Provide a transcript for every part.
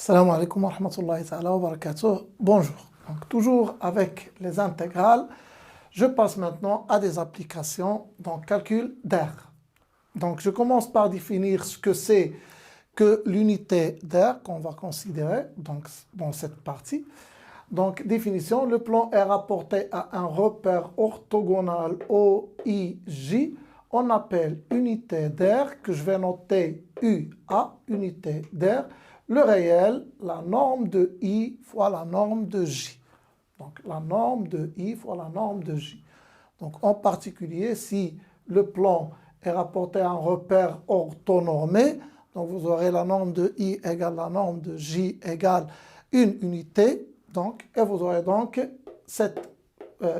Salam alaikum wa rahmatullahi ta'ala wa barakatuh. Bonjour. Donc, toujours avec les intégrales, je passe maintenant à des applications dans le calcul d'air. Donc, je commence par définir ce que c'est que l'unité d'air qu'on va considérer donc, dans cette partie. Donc, définition, le plan est rapporté à un repère orthogonal OIJ. On appelle unité d'air, que je vais noter UA, unité d'air. Le réel, la norme de I fois la norme de J. Donc, la norme de I fois la norme de J. Donc, en particulier, si le plan est rapporté à un repère orthonormé, donc vous aurez la norme de I égale la norme de J égale une unité, donc, et vous aurez donc cette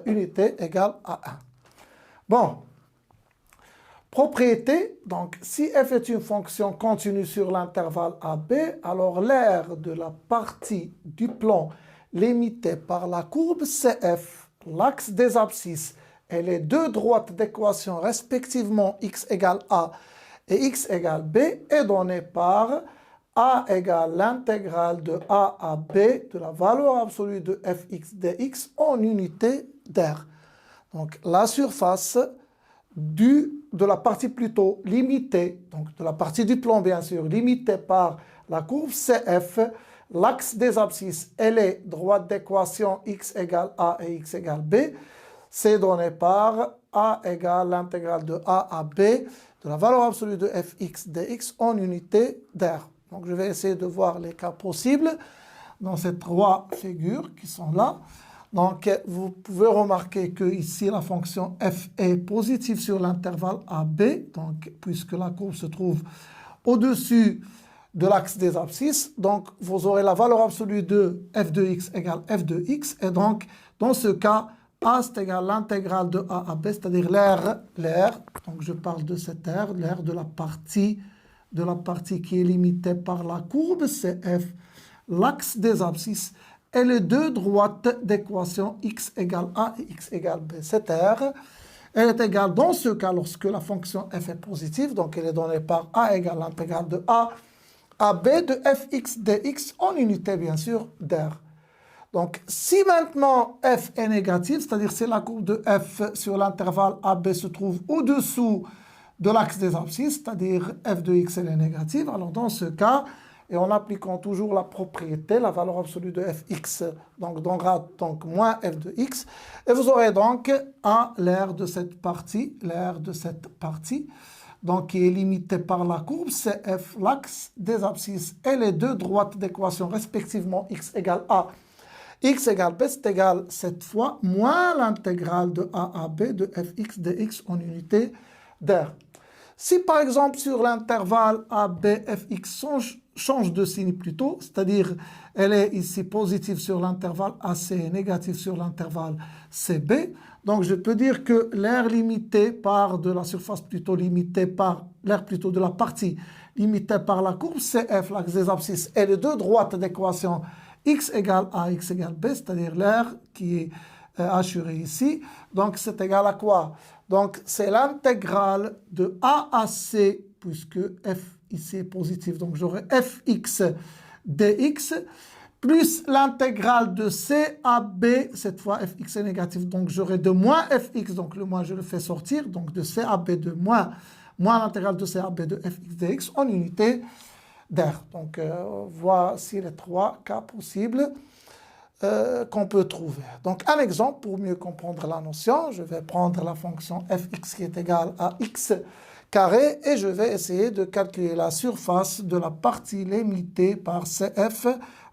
unité égale à 1. Bon. Propriété, donc si f est une fonction continue sur l'intervalle AB, alors l'aire de la partie du plan limitée par la courbe CF, l'axe des abscisses et les deux droites d'équation respectivement x égale A et x égale B est donnée par A égale l'intégrale de A à B de la valeur absolue de fx dx en unité d'air. Donc la surface de la partie plutôt limitée, donc de la partie du plan bien sûr, limitée par la courbe CF, l'axe des abscisses et les droites d'équation x égale A et x égale B, c'est donné par A égale l'intégrale de A à B de la valeur absolue de fx dx en unité d'air. Donc je vais essayer de voir les cas possibles dans ces trois figures qui sont là. Donc, vous pouvez remarquer que ici, la fonction f est positive sur l'intervalle AB, donc, puisque la courbe se trouve au-dessus de l'axe des abscisses. Donc, vous aurez la valeur absolue de f de x égale f de x. Et donc, dans ce cas, A c'est égal à l'intégrale de A à B, c'est-à-dire l'aire. Donc, je parle de cette aire, l'aire de la partie qui est limitée par la courbe CF, l'axe des abscisses, et les deux droites d'équation x égale A et x égale B. Cette aire, elle est égale dans ce cas lorsque la fonction f est positive, donc elle est donnée par A égale l'intégrale de A à B de fx dx en unité bien sûr d'air. Donc si maintenant f est négative, c'est-à-dire si la courbe de f sur l'intervalle AB se trouve au-dessous de l'axe des abscisses, c'est-à-dire f de x elle est négative, alors dans ce cas, et en appliquant toujours la propriété, la valeur absolue de fx, donc donnera donc moins f de x, et vous aurez donc à l'aire de cette partie, donc qui est limitée par la courbe CF, l'axe des abscisses et les deux droites d'équation respectivement x égale A, x égale B, c'est égal cette fois moins l'intégrale de A à B de fx dx en unité d'air. Si par exemple sur l'intervalle AB, fx change de signe plutôt, c'est-à-dire elle est ici positive sur l'intervalle AC et négative sur l'intervalle CB, donc je peux dire que l'aire limitée par de la surface plutôt limitée par l'aire plutôt de la partie limitée par la courbe CF, l'axe des abscisses, et les deux droites d'équation x égale A, x égale B, c'est-à-dire l'aire qui est assurée ici, donc c'est égal à quoi? Donc, c'est l'intégrale de A à C, puisque f ici est positif, donc j'aurai fx dx, plus l'intégrale de C à B, cette fois fx est négatif, donc j'aurai de moins fx, donc le moins je le fais sortir, donc de C à B de moins l'intégrale de C à B de fx dx en unité d'air. Donc, voici les trois cas possibles qu'on peut trouver. Donc, un exemple pour mieux comprendre la notion, je vais prendre la fonction fx qui est égale à x carré et je vais essayer de calculer la surface de la partie limitée par CF,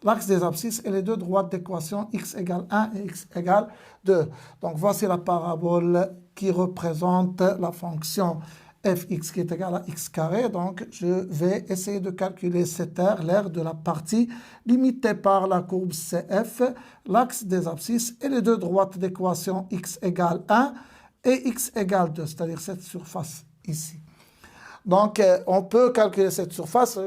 l'axe des abscisses et les deux droites d'équation x égale 1 et x égale 2. Donc, voici la parabole qui représente la fonction fx qui est égal à x carré, donc je vais essayer de calculer cette aire, l'aire de la partie limitée par la courbe CF, l'axe des abscisses et les deux droites d'équation x égale 1 et x égale 2, c'est-à-dire cette surface ici. Donc, on peut calculer cette surface.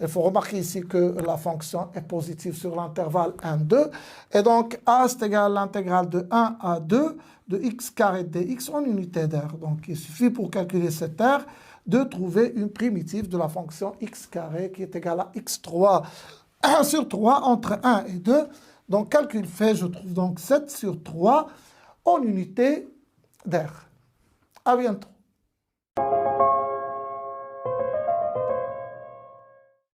Il faut remarquer ici que la fonction est positive sur l'intervalle 1, 2. Et donc, A, c'est égal à l'intégrale de 1 à 2 de x carré dx en unité d'air. Donc, il suffit pour calculer cette aire de trouver une primitive de la fonction x carré qui est égale à x3 1 sur 3 entre 1 et 2. Donc, calcul fait, je trouve donc 7 sur 3 en unité d'air. À bientôt.